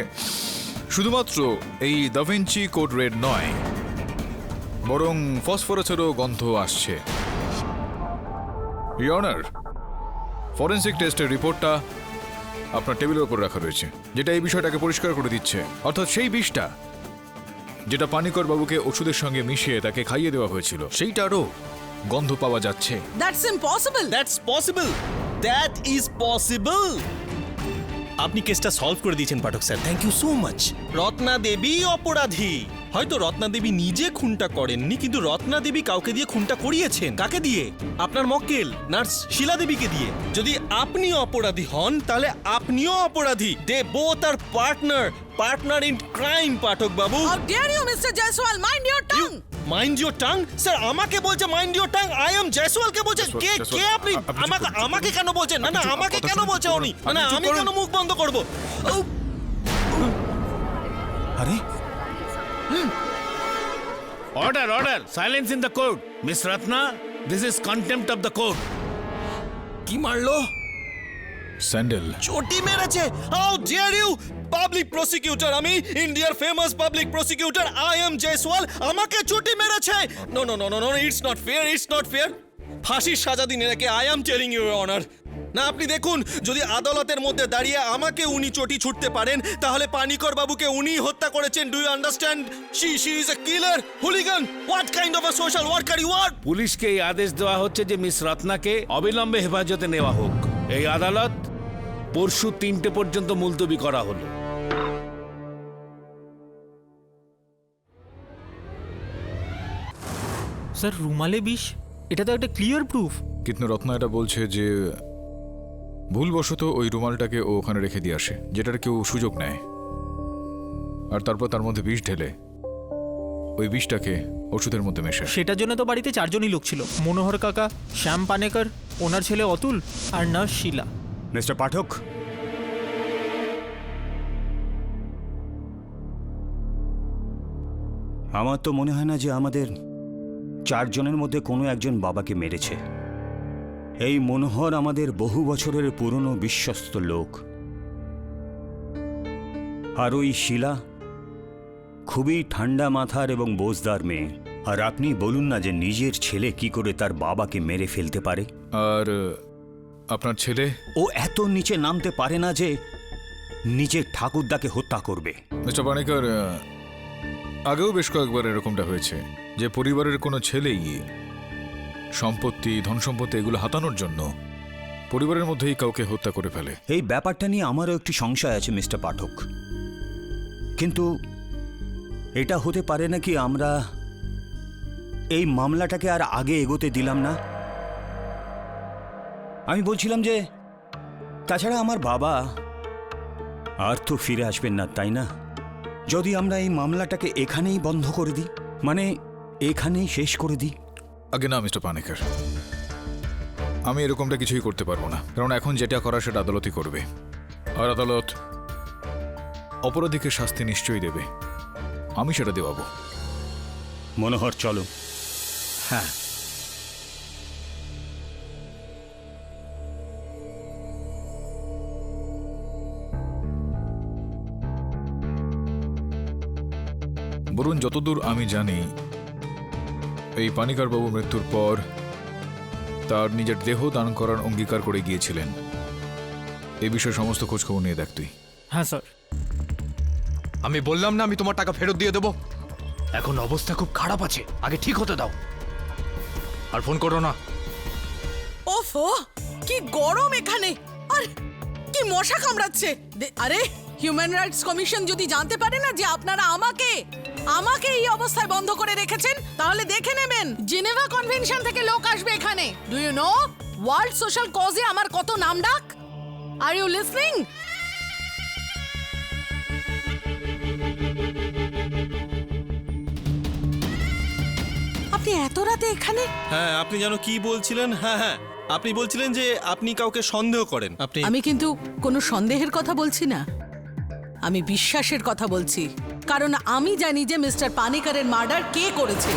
শুধুমাত্র এই দা ভিঞ্চি কোড রেড নয়, বরং ফসফরাসেরও গন্ধ আসছে। ইওর অনার, ফরেনসিক টেস্টের রিপোর্টটা আপনার টেবিলের উপর রাখা রয়েছে, যেটা এই বিষয়টাকে পরিষ্কার করে দিচ্ছে। অর্থাৎ সেই বিষটা যেটা পানিকর বাবুকে ওষুধের সঙ্গে মিশিয়ে তাকে খাইয়ে দেওয়া হয়েছিল, সেইটারও গন্ধ পাওয়া যাচ্ছে। That's impossible. That's possible, that is possible. আপনি কেসটা সলভ করে দিয়েছেন Pathak sir, thank you so much. Ratna Devi অপরাধী। হয়তো রত্না দেবী নিজে খুনটা করেননি, কিন্তু রত্না দেবী কাউকে দিয়ে খুনটা করিয়েছেন। কাকে দিয়ে? আপনার মক্কেল নার্স শিলা দেবীকে দিয়ে। যদি আপনি অপরাধী হন তাহলে আপনিও অপরাধী। They both are partner in crime, Pathak babu. How dare you Mr Jaiswal, mind your tongue. Mind your tongue? Sir আমাকে বলছে mind your tongue, I am জয়সওয়ালকে বলছে। কে আপনি? আমাকে কেন বলছেন? না আমাকে কেন বলছে উনি? না আমি কেন মুখ বন্ধ করব? আরে Order! Silence in the court. Miss Ratna, this is contempt of the court. কি মারলো? স্যান্ডেল। চটি মেরেছে। How dare you public prosecutor, আমি ইন্ডিয়ার famous public prosecutor I am Jaiswal, আমাকে চটি মেরেছে। No no no no no, it's not fair. ফাঁসির সাজা দিন এনাকে, I am telling you honour. না আপনি দেখুন, যদি আদালতের মধ্যে দাঁড়িয়ে আমাকে উনি চটি ছুটতে পারেন, তাহলে পানিকর বাবুকে উনি হত্যা করেছেন। Do you understand? She is a killer, hooligan. What kind of a social worker you are? পুলিশকে এই আদেশ দেওয়া হচ্ছে যে মিস রত্নাকে অবিলম্বে হেফাজতে নেওয়া হোক। এই আদালত পরশু 3টে পর্যন্ত মুলতবি করা হলো। স্যার রুমালে বিষ, এটা তো একটা ক্লিয়ার প্রুফ। কিন্তু রত্না এটা বলছে যে ভুলবশত ওই রুমালটাকে ও ওখানে রেখে দিয়ে আসে, যেটার কেউ সুযোগ নেয়, আর তারপর তার মধ্যে বিষ ঢেলে ওই বিষটাকে ওষুধের মধ্যে মেশায়। সেটার জন্য তো বাড়িতে 4 জনই লোক ছিল, মনোহর কাকা, শ্যাম পানেকর, ওনার ছেলে অতুল আর নার্স শিলা। মিস্টার পাঠক, আমার তো মনে হয় না যে আমাদের 4 জনের মধ্যে কোনো একজন বাবাকে মেরেছে। এই মনোহর আমাদের বহু বছরের পুরনো বিশ্বস্ত লোক, আর ওই শিলা খুবই ঠান্ডা মাথার এবং বোঝদার মেয়ে। আর আপনি বলুন না যে নিজের ছেলে কি করে তার বাবাকে মেরে ফেলতে পারে। আর আপনার ছেলে? ও এত নিচে নামতে পারে না যে নিজের ঠাকুরদাকে হত্যা করবে। মিস্টার পানিকর, আগেও বেশ কয়েকবার এরকমটা হয়েছে যে পরিবারের কোনো ছেলেই সম্পত্তি, ধন সম্পত্তি এগুলো হাতানোর জন্য পরিবারের মধ্যেই কাউকে হত্যা করে ফেলে। এই ব্যাপারটা নিয়ে আমারও একটি সংশয় আছে মিস্টার পাঠক, কিন্তু এটা হতে পারে নাকি আমরা এই মামলাটাকে আর আগে এগোতে দিলাম না? আমি বলছিলাম যে তাছাড়া আমার বাবা আর তো ফিরে আসবেন না, তাই না? যদি আমরা এই মামলাটাকে এখানেই বন্ধ করে দিই, মানে এখানেই শেষ করে দিই। আগে না মিস্টার পানিকর, আমি এরকমটা কিছুই করতে পারবো না, কারণ এখন যেটা করা সেটা আদালতই করবে, আর আদালত অপরাধীকে শাস্তি নিশ্চয়ই দেবে, আমি সেটা দেওয়াবো। মনোহর চলো। হ্যাঁ, বলুন, যতদূর আমি জানি এই পানিকর বাবু মৃত্যুর পর তার নিজের দেহ দান করার অঙ্গীকার করে গিয়েছিলেন। এই বিষয়ে সমস্ত খোঁজখবর নিয়ে দেখ তুই। হ্যাঁ স্যার। আমি বললাম না আমি তোমার টাকা ফেরত দিয়ে দেবো। এখন অবস্থা খুব খারাপ আছে, আগে ঠিক হতে দাও। আর ফোন করো না। ওফো, কি গরম এখানে, আর কি মশা কামড়াচ্ছে। আরে হিউম্যান রাইটস কমিশন যদি জানতে পারে না যে আপনারা আমাকে এই অবস্থায় বন্ধ করে রেখেছেন, তাহলে দেখে নেবেন জেনেভা কনভেনশন থেকে লোক আসবে এখানে। Do you know world social কজে আমার কত নাম ডাক? Are you listening? আপনি এত রাতে এখানে? হ্যাঁ, আপনি জানো কি বলছিলেন? হ্যাঁ, আপনি বলছিলেন যে আপনি কাউকে সন্দেহ করেন। আমি কিন্তু কোনো সন্দেহের কথা বলছি না, আমি বিশ্বাসের কথা বলছি। কারণ আমি জানি যে মিস্টার পানিকারের মার্ডার কে করেছে।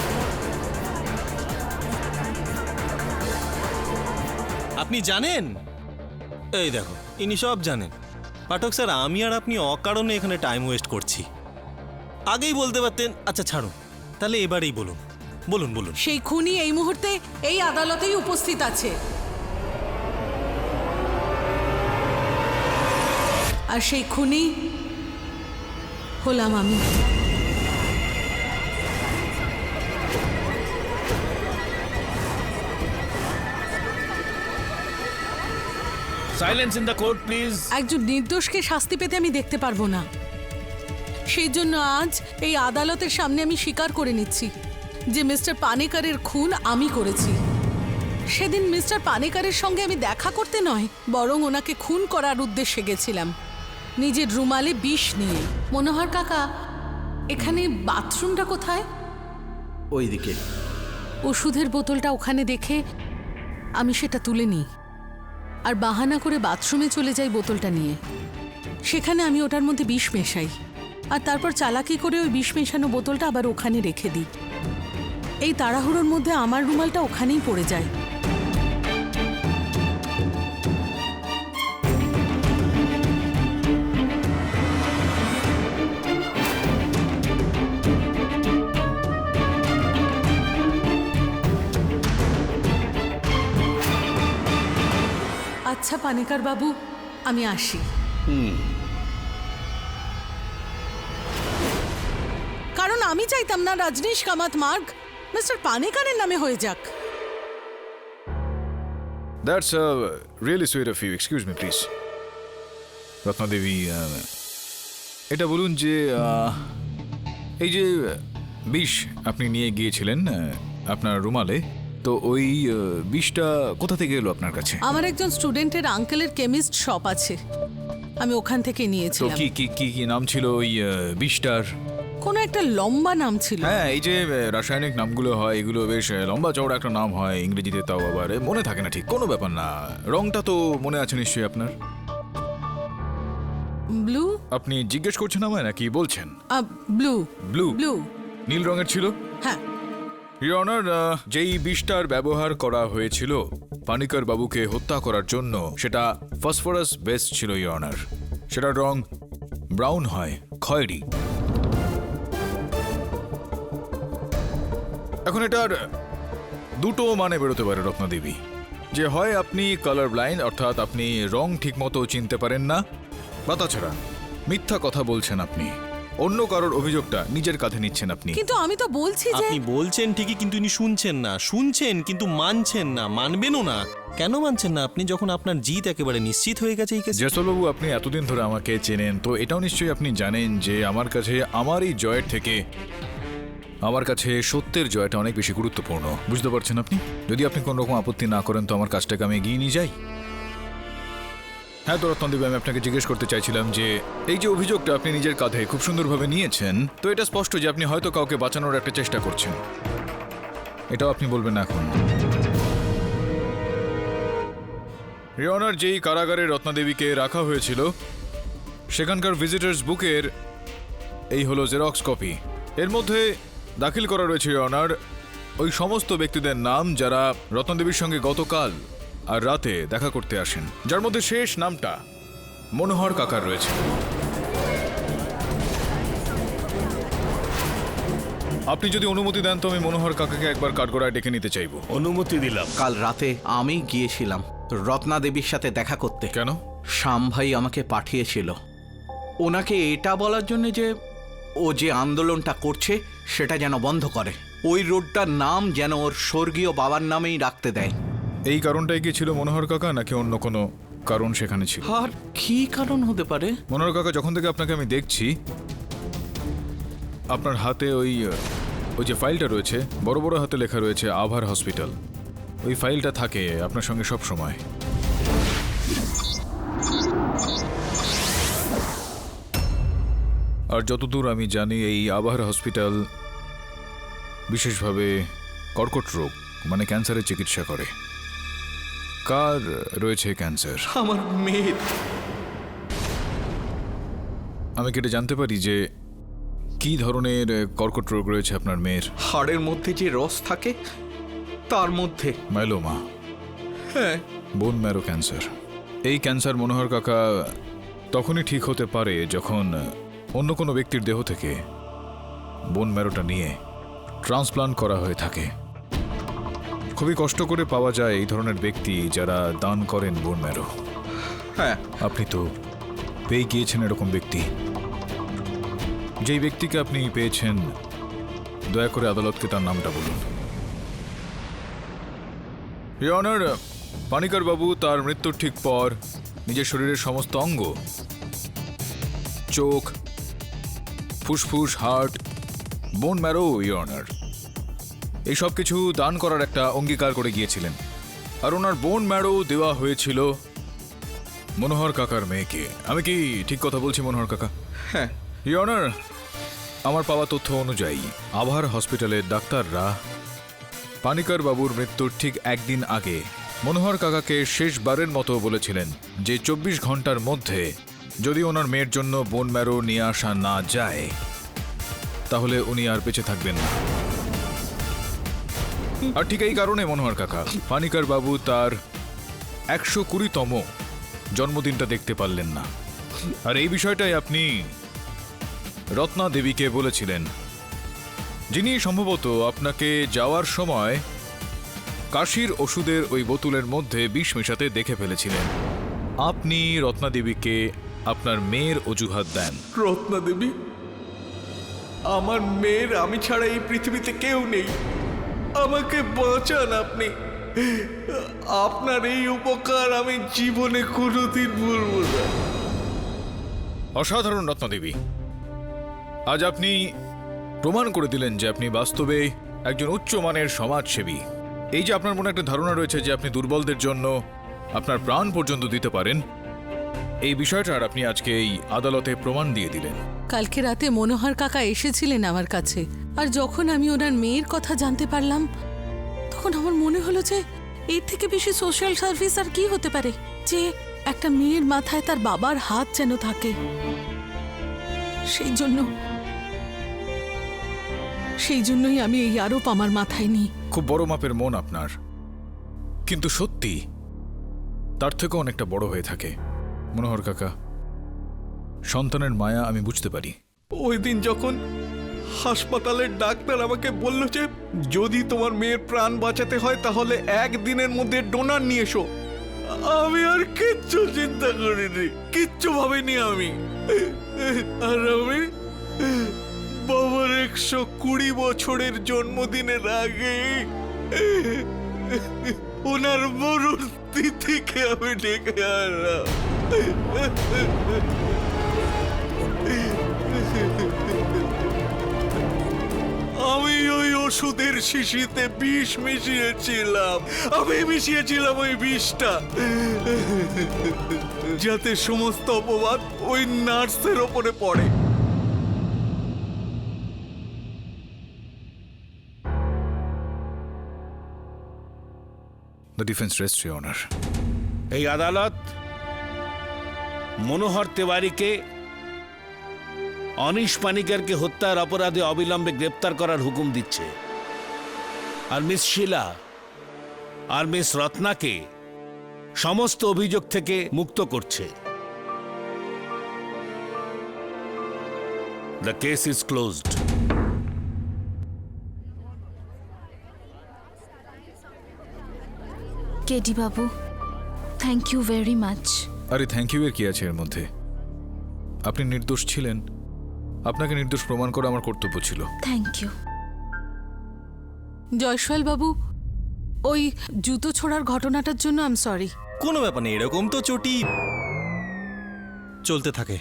আপনি জানেন? এই দেখো, ইনি সব জানেন। পাঠক স্যার, আমি আর আপনি অকারণে এখানে টাইম ওয়েস্ট করছি। আগেই বলতে পারতেন। আচ্ছা ছাড়ুন, তাহলে এবারেই বলুন। বলুন। সেই খুনি এই মুহূর্তে এই আদালতেই উপস্থিত আছে, আর সেই খুনি হলাম আমি। Silence in the court please. একজন নির্দোষকে শাস্তি পেতে আমি দেখতে পারবো না। সেই জন্য আজ এই আদালতের সামনে আমি স্বীকার করে নিচ্ছি যে মিস্টার পানেকারের খুন আমি করেছি। সেদিন মিস্টার পানেকারের সঙ্গে আমি দেখা করতে নয়, বরং ওনাকে খুন করার উদ্দেশ্যে গেছিলাম, নিজের রুমালে বিষ নিয়ে। মনোহর কাকা, এখানে বাথরুমটা কোথায়? ওইদিকে। ওষুধের বোতলটা ওখানে দেখে আমি সেটা তুলে নিই, আর বাহানা করে বাথরুমে চলে যাই বোতলটা নিয়ে। সেখানে আমি ওটার মধ্যে বিষ মেশাই, আর তারপর চালাকি করে ওই বিষ মেশানো বোতলটা আবার ওখানে রেখে দিই। এই তাড়াহুড়োর মধ্যে আমার রুমালটা ওখানেই পড়ে যায়। আচ্ছা পানেকার বাবু, আমি আসি। কারণ আমি চাইতাম না রজনীশ কামাত মার্গ মিস্টার পানেকারের নামে হয়ে যাক। That's really sweet of you. Excuse me please. Ratnadevi, এটা বলুন যে এই যে বিষ আপনি নিয়ে গিয়েছিলেন আপনার রুমালে, তো ওই বিষটা কোথা থেকে এলো আপনার কাছে? আমার একজন স্টুডেন্টের আঙ্কেলের কেমিস্ট শপ আছে, আমি ওখান থেকে তো নিয়েছিলাম। কি নাম ছিল ওই বিষটার? কোনো একটা লম্বা নাম ছিল। হ্যাঁ, এই যে রাসায়নিক নামগুলো হয় এগুলো বেশ লম্বা চওড়া একটা নাম হয় ইংরেজিতে, তাও আবার মনে থাকে না ঠিক। কোনো ব্যাপার না, রংটা তো মনে আছে নিশ্চয়ই আপনার? ব্লু। আপনি জিজ্ঞেস করছেন আমায় নাকি বলছেন? ব্লু। ব্লু? ব্লু। নীল রঙের ছিল? হ্যাঁ। ইওর অনার, যেই বিষটার ব্যবহার করা হয়েছিল পানিকার বাবুকে হত্যা করার জন্য, সেটা ফসফরাস বেস ছিল ইওর অনার। সেটার রং ব্রাউন হয়, খয়েরি। এখন এটার দুটো মানে বেরোতে পারে রত্নাদেবী, যে হয় আপনি কালার ব্লাইন্ড, অর্থাৎ আপনি রং ঠিকমতো চিনতে পারেন না, বা তাছাড়া মিথ্যা কথা বলছেন আপনি, অন্য কারোর অভিযোগটা নিজের কাঁধে নিচ্ছেন আপনি। কিন্তু আমি তো বলছি যে আপনি বলছেন ঠিকই, কিন্তু ইনি শুনছেন না। শুনছেন কিন্তু মানছেন না, মানবেনও না। কেন মানছেন না আপনি, যখন আপনার জিত একেবারে নিশ্চিত হয়ে গেছে এই কেসে? জয়সলবাবু, আপনি এতদিন ধরে আমাকে চেনেন, তো এটাও নিশ্চয়ই আপনি জানেন যে আমার কাছে আমার এই জয়ের থেকে আমার কাছে সত্যের জয়টা অনেক বেশি গুরুত্বপূর্ণ। বুঝতে পারছেন আপনি? যদি আপনি কোনো রকম আপত্তি না করেন তো আমার কাজটাকে আমি এগিয়ে নিয়ে যাই। হ্যাঁ, তো রত্নদেবী, আমি আপনাকে জিজ্ঞেস করতে চাইছিলাম যে এই যে অভিযোগটা আপনি নিজের কাঁধে খুব সুন্দরভাবে নিয়েছেন, তো এটা স্পষ্ট যে আপনি হয়তো কাউকে বাঁচানোর একটা চেষ্টা করছেন। এটাও আপনি বলবেন না এখন? রিওনার, যেই কারাগারে রত্নাদেবীকে রাখা হয়েছিল সেখানকার ভিজিটার্স বুকের এই হলো জেরক্স কপি। এর মধ্যে দাখিল করা রয়েছে রিওনার ওই সমস্ত ব্যক্তিদের নাম যারা রত্নাদেবীর সঙ্গে গতকাল আর রাতে দেখা করতে আসেন, যার মধ্যে শেষ নামটা মনোহর কাকার রয়েছে। আপনি যদি অনুমতি দেন তো আমি মনোহর কাকাকে একবার কাঠগড়ায় ডেকে নিতে চাইবো। অনুমতি দিলাম। কাল রাতে আমি গিয়েছিলাম রত্না দেবীর সাথে দেখা করতে। কেন? শ্যাম ভাই আমাকে পাঠিয়েছিল ওনাকে এটা বলার জন্য যে ও যে আন্দোলনটা করছে সেটা যেন বন্ধ করে। ওই রোডটার নাম যেন ওর স্বর্গীয় বাবার নামেই রাখতে দেয়। এই কারণটাই কি ছিল মনোহর কাকা, নাকি অন্য কোনো কারণ সেখানে ছিল? আর কি কারণ হতে পারে? মনোহর কাকা, যখন থেকে আপনাকে আমি দেখছি, আপনার হাতে ওই যে ফাইলটা রয়েছে, বড় বড় হাতে লেখা রয়েছে আভার হসপিটাল, ওই ফাইলটা থাকে আপনার সঙ্গে সব সময়। আর যতদূর আমি জানি এই আভার হসপিটাল বিশেষভাবে কর্কট রোগ মানে ক্যান্সারের চিকিৎসা করে। কার রয়েছে ক্যান্সার? আমার মেয়ের। আমি কি এটা জানতে পারি যে কি ধরনের কর্কট রোগ রয়েছে আপনার মেয়ের? হাড়ের মধ্যে যে রস থাকে তার মধ্যে। মাইলোমা? হ্যাঁ। Bone marrow cancer. এই ক্যান্সার মনোহর কাকা তখনই ঠিক হতে পারে যখন অন্য কোনো ব্যক্তির দেহ থেকে বোন ম্যারোটা নিয়ে ট্রান্সপ্লান্ট করা হয়ে থাকে। খুবই কষ্ট করে পাওয়া যায় এই ধরনের ব্যক্তি যারা দান করেন বোন ম্যারো। হ্যাঁ, আপনি তো পেয়ে গিয়েছেন এরকম ব্যক্তি। যেই ব্যক্তিকে আপনি পেয়েছেন, দয়া করে আদালতকে তার নামটা বলুন। ইওর অনার, পানিকার বাবু তার মৃত্যুর ঠিক পর নিজের শরীরের সমস্ত অঙ্গ, চোখ, ফুসফুস, heart, bone marrow, your honour, এই সব কিছু দান করার একটা অঙ্গীকার করে গিয়েছিলেন। আর ওনার বোন ম্যারো দেওয়া হয়েছিল মনোহর কাকার মেয়েকে। আমি কি ঠিক কথা বলছি মনোহর কাকা? হ্যাঁ। ইওর অনার, আমার পাওয়া তথ্য অনুযায়ী আভার হসপিটালের ডাক্তাররা পানিকার বাবুর মৃত্যুর ঠিক একদিন আগে মনোহর কাকাকে শেষবারের মতো বলেছিলেন যে 24 ঘন্টার মধ্যে যদি ওনার মেয়ের জন্য বোন ম্যারো নিয়ে আসা না যায় তাহলে উনি আর বেঁচে থাকবেন না। আর ঠিক এই কারণে মনোহর কাকা পানিকার বাবু তার 120তম জন্মদিনটা দেখতে পারলেন না। আর এই বিষয়টাই আপনি রত্না দেবীকে বলেছিলেন, যিনি সম্ভবত আপনাকে যাওয়ার সময় কাশির ওষুধের ওই বোতলের মধ্যে বিষ মেশাতে দেখে ফেলেছিলেন। আপনি রত্না দেবীকে আপনার মেয়ের অজুহাত দেন। রত্না দেবী? আমার মেয়ের আমি ছাড়া এই পৃথিবীতে কেউ নেই। আমাকে বাঁচান আপনি। আপনার এই উপকার আমি জীবনে কোনোদিন ভুলব না। অসাধারণ রত্না দেবী, আজ আপনি প্রমাণ করে দিলেন যে আপনি বাস্তবে একজন উচ্চমানের সমাজসেবী। এই যে আপনার মনে একটা ধারণা রয়েছে যে আপনি দুর্বলদের জন্য আপনার প্রাণ পর্যন্ত দিতে পারেন, এই বিষয়টার আপনি আজকে এই আদালতে প্রমাণ দিয়ে দিলেন। কালকে রাতে মনোহর কাকা এসেছিলেন আমার কাছে, আর যখন আমি ওনার মেয়ের কথা জানতে পারলাম তখন আমার মনে হলো যে এর থেকে বেশি সোশ্যাল সার্ভিস আর কি হতে পারে, যে একটা মেয়ের মাথায় তার বাবার হাত যেন থাকে। সেই জন্যই আমি এই আরোপ আমার মাথায় নিই। খুব বড় মাপের মন আপনার, কিন্তু সত্যি তার থেকেও অনেকটা বড় হয়ে থাকে মনোহর কাকা। সন্তানের মায়া আমি বুঝতে পারি। ওই দিন যখন হাসপাতালের ডাক্তার আমাকে বলল যে যদি তোমার মেয়ের প্রাণ বাঁচাতে হয় তাহলে একদিনের মধ্যে ডোনার নিয়ে এসো, আমি আর কিচ্ছু চিন্তা করিনি, কিচ্ছু ভাবিনি আমি। আর আমি বাবার 120 বছরের জন্মদিনের আগে ওনার মরণ তিথিকে আমি ডেকে আনলাম। আমি ওই ওষুধের শিশিতে বিষ মিশিয়েছিলাম। আমি মিশিয়েছিলাম ওই বিষটা যাতে সমস্ত অপবাদ ওই নার্সের ওপরে পড়ে। The defense rests, Your Honor. এই আদালত মনোহর তেওয়ারিকে অনিশ পানিকারকে হত্যার অপরাধে অবিলম্বে গ্রেপ্তার করার হুকুম দিচ্ছে, আর মিস শিলা আর মিস রত্নাকে সমস্ত অভিযোগ থেকে মুক্ত করছে। The case is closed. KD babu, thank you very much. আরে থ্যাংক ইউ এর কি আছে এর মধ্যে? আপনি নির্দোষ ছিলেন, আপনাকে নির্দোষ প্রমাণ করা আমার কর্তব্য ছিল। Thank you. জয়সওয়াল বাবু, ওই জুতো ছোড়ার ঘটনাটার জন্য আই এম সরি। কোনো ব্যাপার নেই, এরকম তো চটি চলতে থাকে।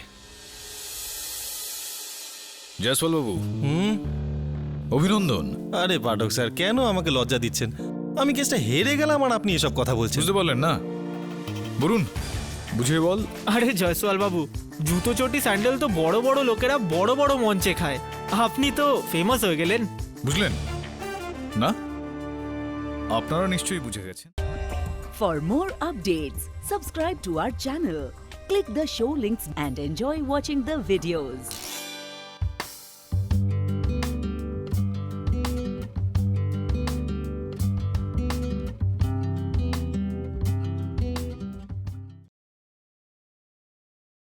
জয়সওয়াল বাবু, অভিনন্দন। আরে পাঠক স্যার, কেন আমাকে লজ্জা দিচ্ছেন? আমি কেসটা হেরে গেলাম আর আপনি এসব কথা বলছেন। বুঝতে পারলেন না? বলুন, বুঝিয়ে বল। আরে জয়সওয়াল বাবু, জুতো চটি স্যান্ডেল তো বড় বড় লোকেরা বড় বড় মঞ্চে খায়, আপনি তো ফেমাস হয়ে গেলেন। বুঝলেন না? আপনারা নিশ্চয়ই বুঝে গেছেন। For more updates, subscribe to our channel, click the show links and enjoy watching the videos.